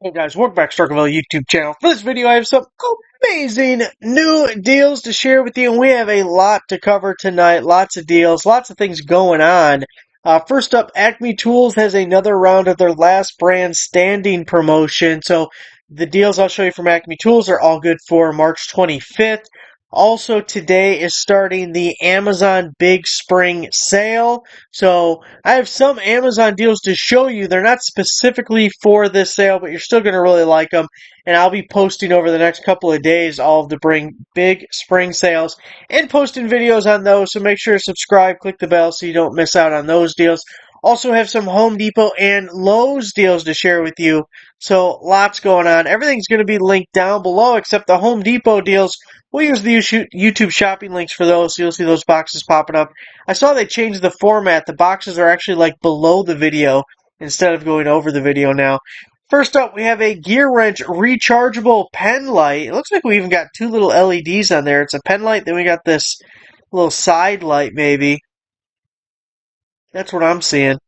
Hey guys, welcome back to Struggleville YouTube channel. For this video, I have some amazing new deals to share with you, and we have a lot to cover tonight. Lots of deals, lots of things going on. First up, Acme Tools has another round of their last brand standing promotion. So the deals I'll show you from Acme Tools are all good for March 25th. Also, today is starting the Amazon Big Spring Sale. So I have some Amazon deals to show you. They're not specifically for this sale, but you're still going to really like them. And I'll be posting over the next couple of days all of the big spring sales and posting videos on those. So make sure to subscribe, click the bell so you don't miss out on those deals. Also have some Home Depot and Lowe's deals to share with you. So lots going on. Everything's going to be linked down below except the Home Depot deals. We'll use the YouTube shopping links for those, so you'll see those boxes popping up. I saw they changed the format. The boxes are actually like below the video instead of going over the video now. First up, we have a GearWrench rechargeable pen light. It looks like we even got two little LEDs on there. It's a pen light, then we got this little side light maybe. That's what I'm seeing.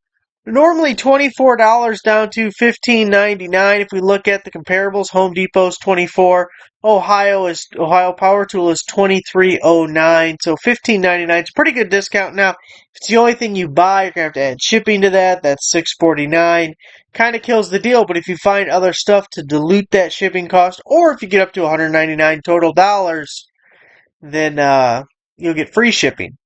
Normally $24 down to $15.99. If we look at the comparables, Home Depot's $24. Ohio Power Tool is $23.09. So $15.99. It's a pretty good discount. Now, if it's the only thing you buy, you're gonna have to add shipping to that. That's $6.49. Kind of kills the deal, but if you find other stuff to dilute that shipping cost, or if you get up to $199 total dollars, then you'll get free shipping.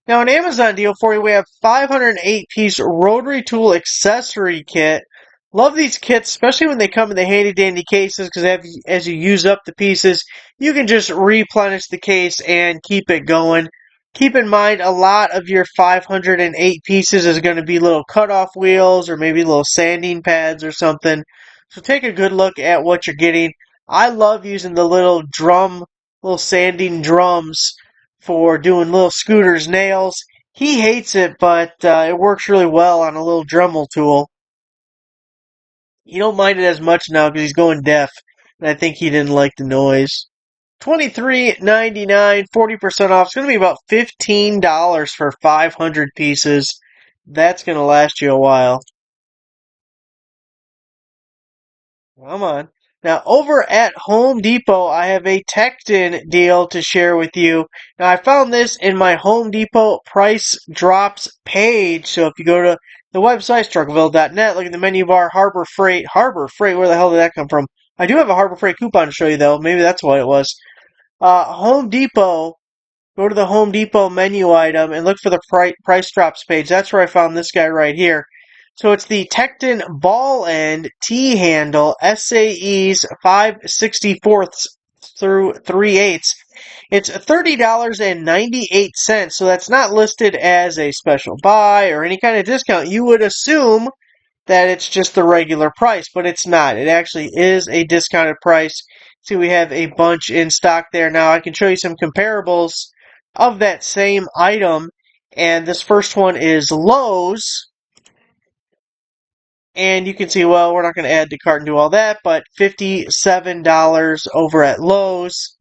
Now, an Amazon deal for you, we have 508-piece rotary tool accessory kit. Love these kits, especially when they come in the handy-dandy cases, because as you use up the pieces, you can just replenish the case and keep it going. Keep in mind, a lot of your 508 pieces is going to be little cutoff wheels or maybe little sanding pads or something. So take a good look at what you're getting. I love using the little sanding drums for doing little scooters' nails. He hates it, but it works really well on a little Dremel tool. He don't mind it as much now because he's going deaf, and I think he didn't like the noise. $23.99, 40% off. It's going to be about $15 for 500 pieces. That's going to last you a while. Come on. Now, over at Home Depot, I have a Tekton deal to share with you. Now, I found this in my Home Depot price drops page. So if you go to the website, Struggleville.net, look at the menu bar, Harbor Freight, where the hell did that come from? I do have a Harbor Freight coupon to show you, though. Maybe that's what it was. Home Depot, go to the Home Depot menu item and look for the price drops page. That's where I found this guy right here. So it's the Tekton ball end T-handle SAEs 5/64 through 3/8. It's $30.98. So that's not listed as a special buy or any kind of discount. You would assume that it's just the regular price, but it's not. It actually is a discounted price. See, we have a bunch in stock there. Now I can show you some comparables of that same item. And this first one is Lowe's. And you can see, well, we're not going to add to cart and do all that, but $57 over at Lowe's.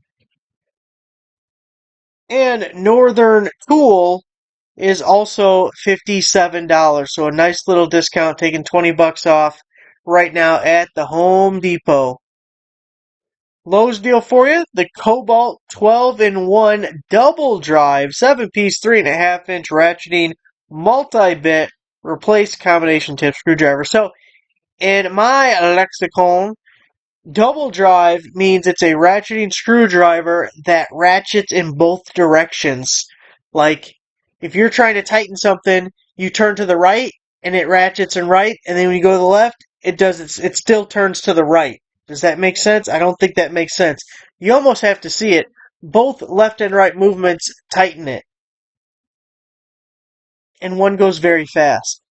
And Northern Tool is also $57. So a nice little discount, taking 20 bucks off right now at the Home Depot. Lowe's deal for you, the Kobalt 12-in-1 DoubleDrive 7-piece 3.5-inch ratcheting multi-bit replace combination tip screwdriver. So, in my lexicon, DoubleDrive means it's a ratcheting screwdriver that ratchets in both directions. Like, if you're trying to tighten something, you turn to the right, and it ratchets and right, and then when you go to the left, it still turns to the right. Does that make sense? I don't think that makes sense. You almost have to see it. Both left and right movements tighten it. And one goes very fast.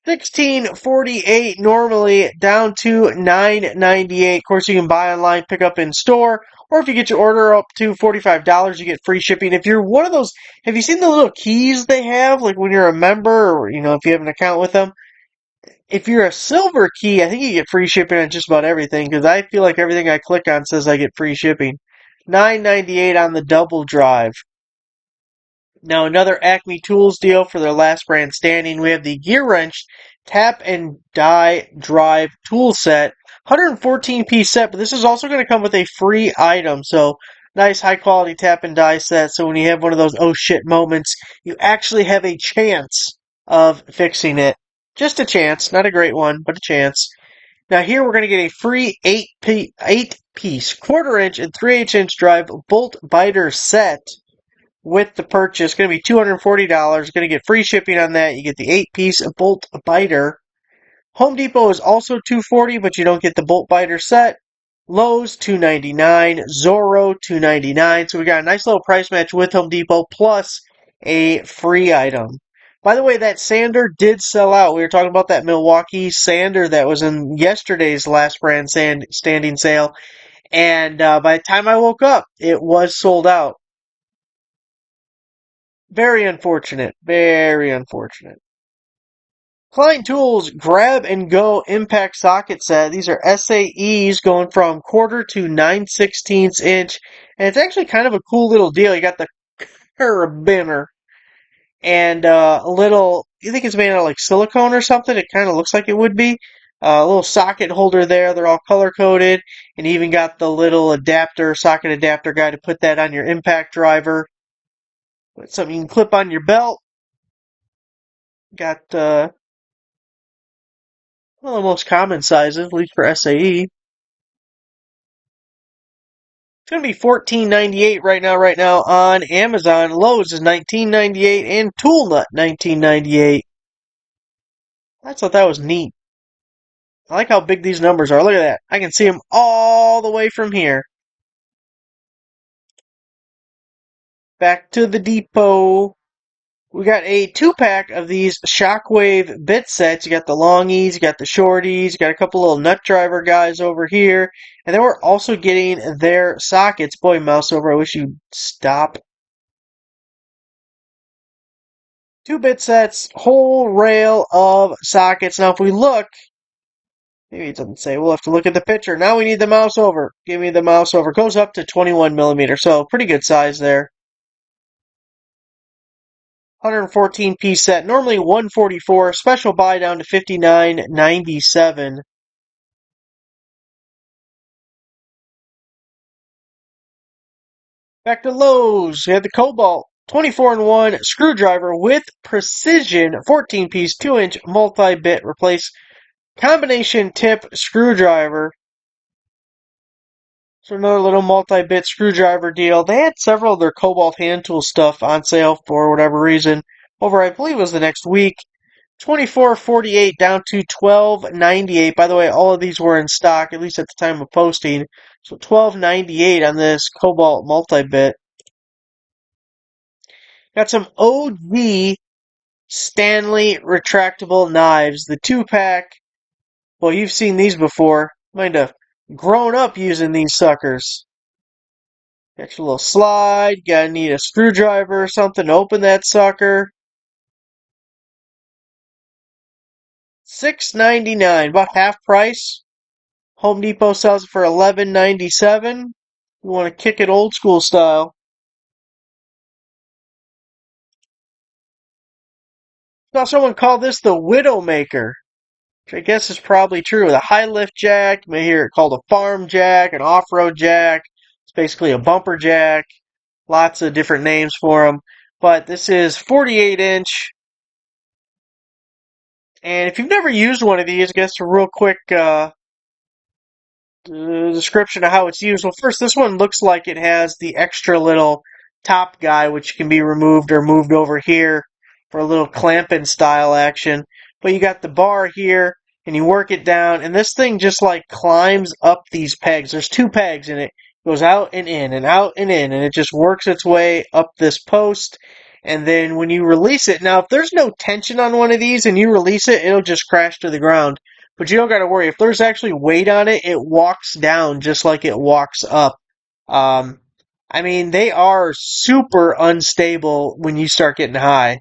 $16.48 normally, down to $9.98. Of course, you can buy online, pick up in store, or if you get your order up to $45, you get free shipping. If you're one of those, have you seen the little keys they have, like when you're a member, or if you have an account with them? If you're a silver key, I think you get free shipping on just about everything, because I feel like everything I click on says I get free shipping. $9.98 on the DoubleDrive. Now, another Acme Tools deal for their last brand standing. We have the GearWrench tap and die drive tool set. 114-piece set, but this is also going to come with a free item. So nice high quality tap and die set. So when you have one of those oh shit moments, you actually have a chance of fixing it. Just a chance, not a great one, but a chance. Now here we're going to get a free 8-piece, quarter-inch and 3/8 inch drive bolt biter set with the purchase. It's going to be $240. Going to get free shipping on that. You get the 8-piece bolt biter. Home Depot is also $240, but you don't get the bolt biter set. Lowe's $299, Zorro $299. So we got a nice little price match with Home Depot plus a free item. By the way, that sander did sell out. We were talking about that Milwaukee sander that was in yesterday's last brand standing sale. And by the time I woke up, it was sold out. Very unfortunate. Very unfortunate. Klein Tools Grab and Go Impact Socket Set. These are SAEs going from quarter to 9/16 inch. And it's actually kind of a cool little deal. You got the carabiner and a little, you think it's made out of like silicone or something? It kind of looks like it would be. A little socket holder there. They're all color coded. And you even got the little adapter, socket adapter guy to put that on your impact driver. It's something you can clip on your belt. Got one of the most common sizes, at least for SAE. It's going to be $14.98 right now on Amazon. Lowe's is $19.98 and Tool Nut $19.98. I thought that was neat. I like how big these numbers are. Look at that. I can see them all the way from here. Back to the depot. We got a 2-pack of these SHOCKWAVE bit sets. You got the longies, you got the shorties, you got a couple little nut driver guys over here. And then we're also getting their sockets. Boy, mouse over, I wish you'd stop. 2 bit sets, whole rail of sockets. Now if we look, maybe it doesn't say, we'll have to look at the picture. Now we need the mouse over. Give me the mouse over. Goes up to 21 millimeters, so pretty good size there. 114-piece set, normally $144, special buy down to $59.97. Back to Lowe's, we had the Kobalt 24-in-1 screwdriver with precision 14-piece 2-inch multi-bit replace combination tip screwdriver. So another little multi-bit screwdriver deal. They had several of their Kobalt hand tool stuff on sale for whatever reason. Over, I believe it was the next week. $24.48 down to $12.98. By the way, all of these were in stock, at least at the time of posting. So $12.98 on this Kobalt multi-bit. Got some OG Stanley retractable knives. The 2-pack. Well, you've seen these before. Might have grown up using these suckers. Got your little slide. Gotta need a screwdriver or something to open that sucker. $6.99, about half price. Home Depot sells it for $11.97. You want to kick it old school style. Now someone called this the Widowmaker, which I guess is probably true. The high lift jack, you may hear it called a farm jack, an off-road jack. It's basically a bumper jack. Lots of different names for them. But this is 48-inch. And if you've never used one of these, I guess a real quick description of how it's used. Well, first, this one looks like it has the extra little top guy, which can be removed or moved over here for a little clamping style action. But you got the bar here, and you work it down, and this thing just like climbs up these pegs. There's 2 pegs in it. It goes out and in, and out and in, and it just works its way up this post. And then when you release it, now if there's no tension on one of these and you release it, it'll just crash to the ground. But you don't got to worry. If there's actually weight on it, it walks down just like it walks up. I mean, they are super unstable when you start getting high.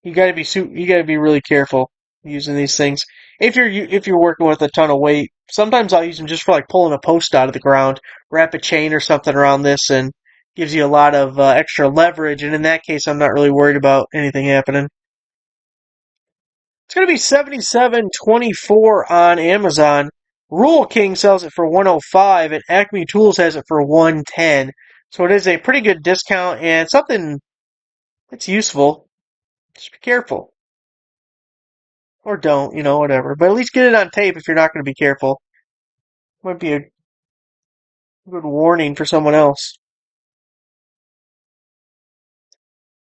You got to be really careful using these things. If you're working with a ton of weight, sometimes I'll use them just for like pulling a post out of the ground, wrap a chain or something around this, and gives you a lot of extra leverage. And in that case, I'm not really worried about anything happening. It's going to be $77.24 on Amazon. Rule King sells it for $105, and Acme Tools has it for $110. So it is a pretty good discount and something that's useful. Just be careful. Or don't, whatever. But at least get it on tape if you're not going to be careful. Might be a good warning for someone else.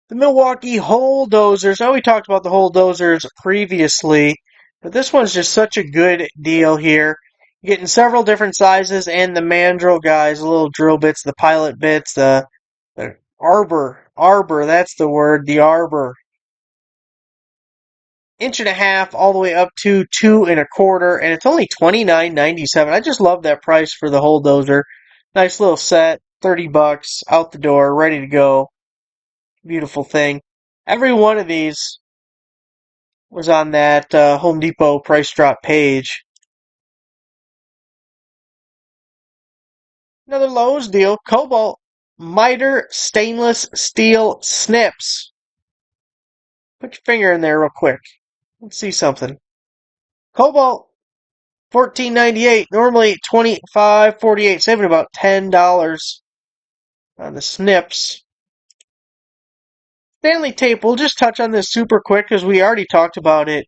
The Milwaukee Hole Dozers. I know we talked about the Hole Dozers previously, but this one's just such a good deal here. You're getting several different sizes and the mandrel guys, the little drill bits, the pilot bits, the arbor, that's the word, the arbor. 1.5 inch all the way up to 2.25 inches, and it's only $29.97. I just love that price for the Hole Dozer. Nice little set, $30, out the door, ready to go. Beautiful thing. Every one of these was on that Home Depot price drop page. Another Lowe's deal. Kobalt miter stainless steel snips. Put your finger in there real quick. Let's see something. Kobalt, $14.98. Normally $25.48. Saving about $10 on the snips. Stanley tape, we'll just touch on this super quick because we already talked about it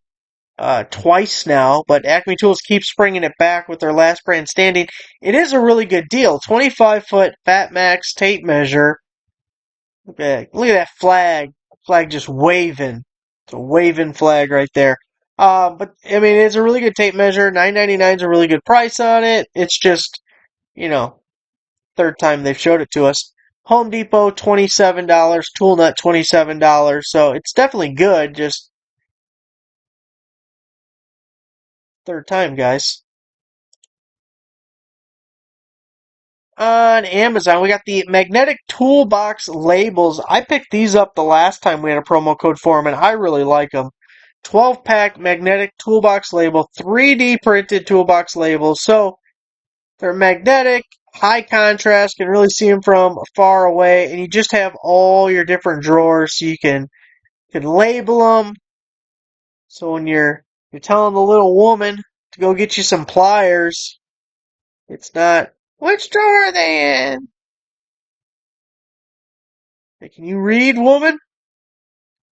twice now, but Acme Tools keeps bringing it back with their last brand standing. It is a really good deal. 25-foot FatMax tape measure. Look at that flag. Flag just waving. It's a waving flag right there. But, I mean, it's a really good tape measure. $9.99 is a really good price on it. It's just, third time they've showed it to us. Home Depot, $27. Tool Nut, $27. So it's definitely good. Just third time, guys. On Amazon, we got the magnetic toolbox labels. I picked these up the last time we had a promo code for them, and I really like them. 12-pack magnetic toolbox label, 3D printed toolbox labels. So they're magnetic, high contrast, can really see them from far away, and you just have all your different drawers so you can label them. So when you're telling the little woman to go get you some pliers, it's not, which drawer are they in? Hey, can you read, woman?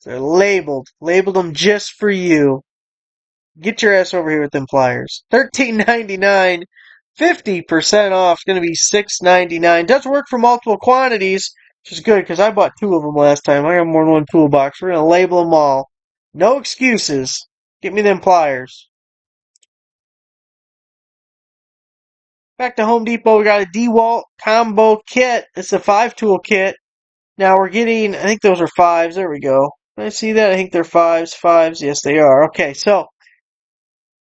They're labeled. Labeled them just for you. Get your ass over here with them pliers. $13.99. 50% off. It's going to be $6.99. Does work for multiple quantities, which is good because I bought 2 of them last time. I got more than one toolbox. We're going to label them all. No excuses. Get me them pliers. Back to Home Depot, we got a DeWALT combo kit. It's a 5-tool kit. Now we're getting, I think those are 5s. There we go. Can I see that? I think they're 5s. 5s. Yes, they are. Okay, so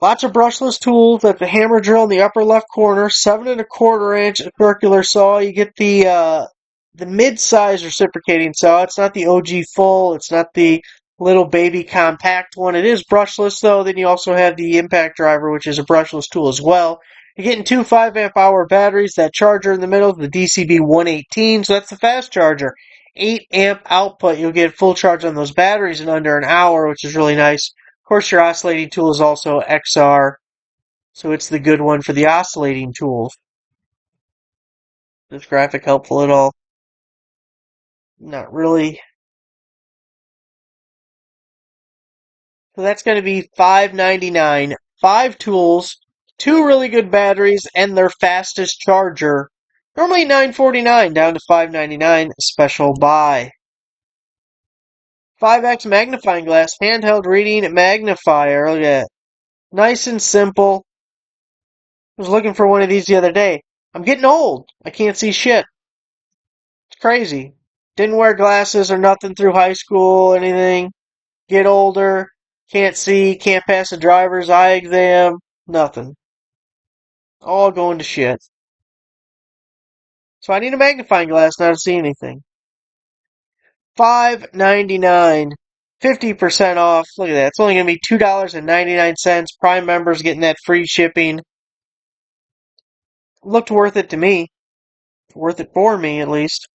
lots of brushless tools. That's the hammer drill in the upper left corner. 7.25-inch circular saw. You get the mid-size reciprocating saw. It's not the OG full. It's not the little baby compact one. It is brushless though. Then you also have the impact driver, which is a brushless tool as well. You're getting 2 5-amp-hour batteries. That charger in the middle is the DCB 118, so that's the fast charger. 8-amp output. You'll get full charge on those batteries in under an hour, which is really nice. Of course, your oscillating tool is also XR, so it's the good one for the oscillating tools. Is this graphic helpful at all? Not really. So that's going to be $5.99. 5 tools, 2 really good batteries, and their fastest charger. Normally $9.49 down to $5.99. Special buy. 5X magnifying glass, handheld reading magnifier. Look at that. Nice and simple. I was looking for one of these the other day. I'm getting old. I can't see shit. It's crazy. Didn't wear glasses or nothing through high school, anything. Get older. Can't see. Can't pass a driver's eye exam. Nothing. All going to shit. So I need a magnifying glass now to see anything. $5.99. 50% off. Look at that. It's only going to be $2.99. Prime members getting that free shipping. Looked worth it to me. Worth it for me, at least.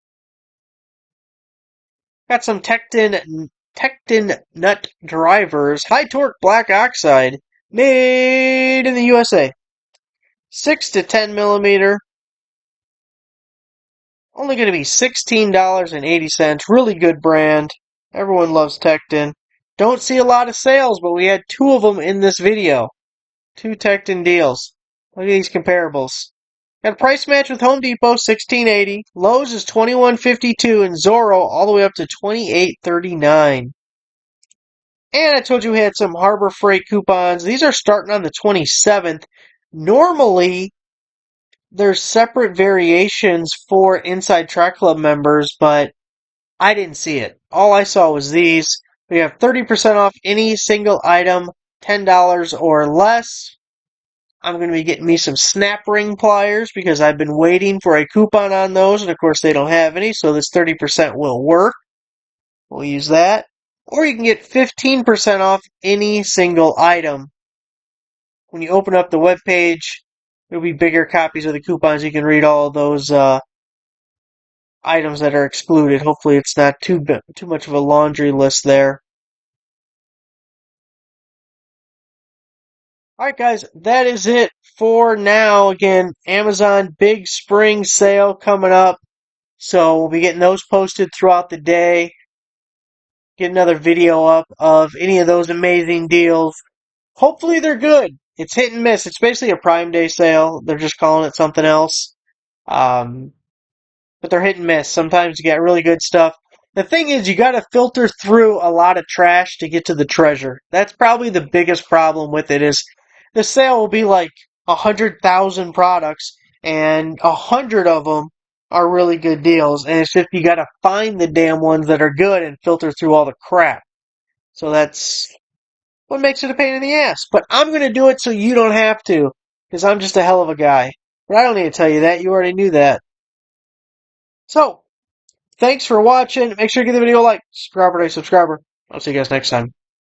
Got some Tekton Tekton Nut Drivers, high torque black oxide, made in the USA. 6 to 10 millimeter. Only going to be $16.80. Really good brand. Everyone loves Tekton. Don't see a lot of sales, but we had 2 of them in this video. 2 Tekton deals. Look at these comparables. Got a price match with Home Depot, $16.80. Lowe's is $21.52, and Zorro all the way up to $28.39. And I told you we had some Harbor Freight coupons. These are starting on the 27th. Normally, there's separate variations for Inside Track Club members, but I didn't see it. All I saw was these. We have 30% off any single item, $10 or less. I'm going to be getting me some snap ring pliers because I've been waiting for a coupon on those, and of course they don't have any, so this 30% will work. We'll use that. Or you can get 15% off any single item. When you open up the web page, there'll be bigger copies of the coupons. You can read all of those items that are excluded. Hopefully it's not too much of a laundry list there. Alright guys, that is it for now. Again, Amazon big spring sale coming up. So we'll be getting those posted throughout the day. Get another video up of any of those amazing deals. Hopefully they're good. It's hit and miss. It's basically a Prime Day sale. They're just calling it something else. But they're hit and miss. Sometimes you get really good stuff. The thing is, you got to filter through a lot of trash to get to the treasure. That's probably the biggest problem with it is the sale will be like 100,000 products, and 100 of them are really good deals. And it's just you got to find the damn ones that are good and filter through all the crap. So that's what makes it a pain in the ass. But I'm going to do it so you don't have to, because I'm just a hell of a guy. But I don't need to tell you that. You already knew that. So, thanks for watching. Make sure you give the video a like. Subscriber. I'll see you guys next time.